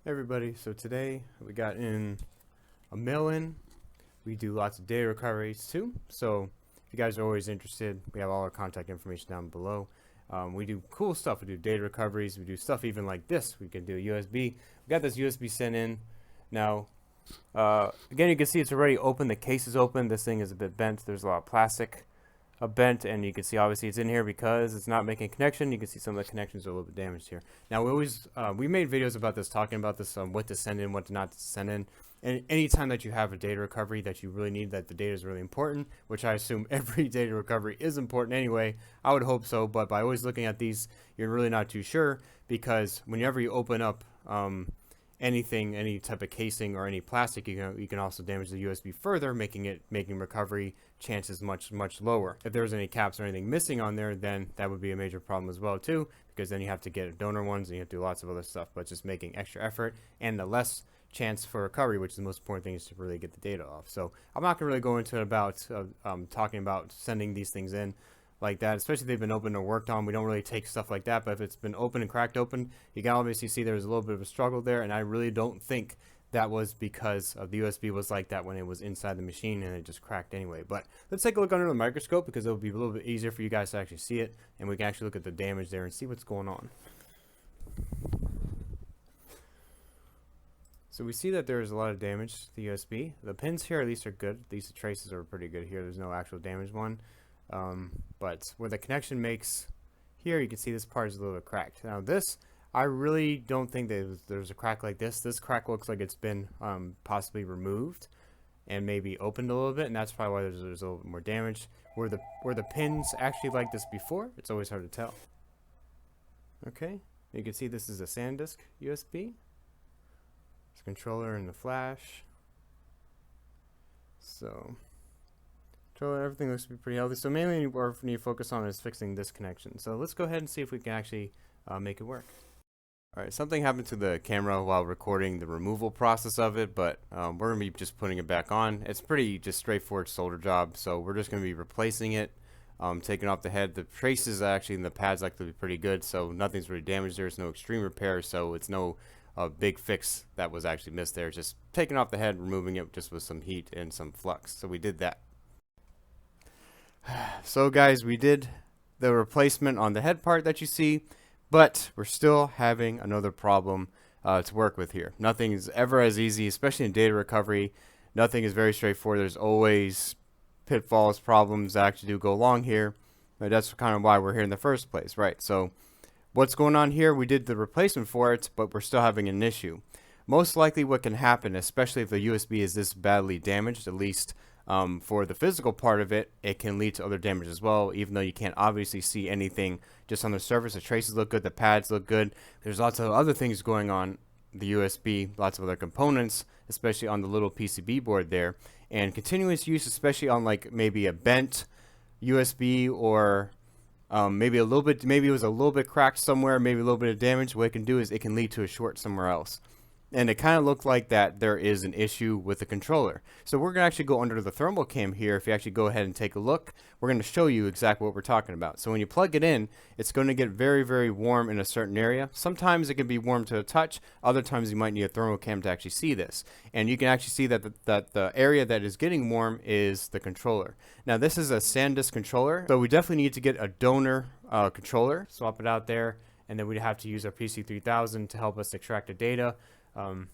Everybody, so today we got in a mail-in. We do lots of data recoveries too, so if you guys are always interested, we have all our contact information down below. We do cool stuff. We do data recoveries. We do stuff even like this. We can do USB. We got this USB sent in. Now, again, you can see it's already open. The case is open. This thing is a bit bent. There's a lot of plastic bent, and you can see obviously it's in here because it's not making a connection. You can see some of the connections are a little bit damaged here. Now we made videos about this, talking about this, what to send in, what to not send in. And anytime that you have a data recovery that you really need, that the data is really important, which I assume every data recovery is important anyway, I would hope so, but by always looking at these, you're really not too sure, because whenever you open up anything, any type of casing or any plastic, you can also damage the USB further, making recovery chances much lower. If there's any caps or anything missing on there, then that would be a major problem as well too, because then you have to get donor ones and you have to do lots of other stuff. But just making extra effort and the less chance for recovery, which is the most important thing, is to really get the data off. So I'm not gonna really go into it about talking about sending these things in like that, especially if they've been opened or worked on. We don't really take stuff like that, but if it's been open and cracked open, you can obviously see there's a little bit of a struggle there, and I really don't think that was because of the USB was like that when it was inside the machine and it just cracked anyway. But let's take a look under the microscope, because it'll be a little bit easier for you guys to actually see it, and we can actually look at the damage there and see what's going on. So we see that there's a lot of damage to the USB. The pins here at least are good. At least the traces are pretty good here. There's no actual damage one. But where the connection makes here, you can see this part is a little bit cracked. Now this, I really don't think that there's a crack like this. This crack looks like it's been possibly removed and maybe opened a little bit, and that's probably why there's a little bit more damage. Where the pins actually like this before, it's always hard to tell. Okay, you can see this is a SanDisk USB. It's controller and the flash. So controller, everything looks to be pretty healthy. So mainly what we need to focus on is fixing this connection. So let's go ahead and see if we can actually make it work. Alright, something happened to the camera while recording the removal process of it, but we're going to be just putting it back on. It's pretty just straightforward solder job, so we're just going to be replacing it, taking off the head. The traces actually in the pads like to be pretty good, so nothing's really damaged. There's no extreme repair, so it's no big fix that was actually missed there. Just taking off the head, removing it just with some heat and some flux. So we did that. So guys, we did the replacement on the head part that you see, but we're still having another problem to work with here. Nothing is ever as easy, especially in data recovery. Nothing is very straightforward. There's always pitfalls, problems that actually do go along here. But that's kind of why we're here in the first place, right? So what's going on here? We did the replacement for it, but we're still having an issue. Most likely what can happen, especially if the USB is this badly damaged, at least for the physical part of it, it can lead to other damage as well, even though you can't obviously see anything just on the surface. The traces look good, the pads look good. There's lots of other things going on the USB, lots of other components, especially on the little PCB board there. And continuous use, especially on like maybe a bent USB, or maybe it was a little bit cracked somewhere, maybe a little bit of damage, what it can do is it can lead to a short somewhere else. And it kind of looked like that there is an issue with the controller. So we're going to actually go under the thermal cam here. If you actually go ahead and take a look, we're going to show you exactly what we're talking about. So when you plug it in, it's going to get very warm in a certain area. Sometimes it can be warm to the touch. Other times you might need a thermal cam to actually see this. And you can actually see that the area that is getting warm is the controller. Now this is a SanDisk controller, so we definitely need to get a donor controller, swap it out there, and then we'd have to use our PC3000 to help us extract the data.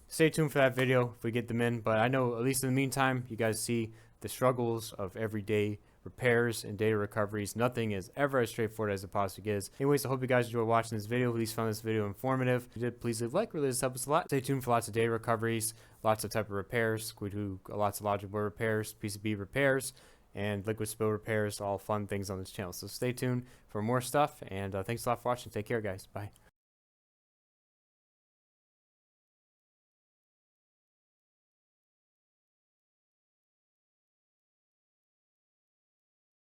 Stay tuned for that video if we get them in, but I know at least in the meantime you guys see the struggles of everyday repairs and data recoveries. Nothing is ever as straightforward as it possibly is. Anyways, I hope you guys enjoyed watching this video. At least found this video informative. If you did, please leave a like. Really does help us a lot. Stay tuned for lots of data recoveries, lots of type of repairs. We do lots of logic board repairs, PCB repairs, and liquid spill repairs. All fun things on this channel, so stay tuned for more stuff, and thanks a lot for watching. Take care, guys. Bye.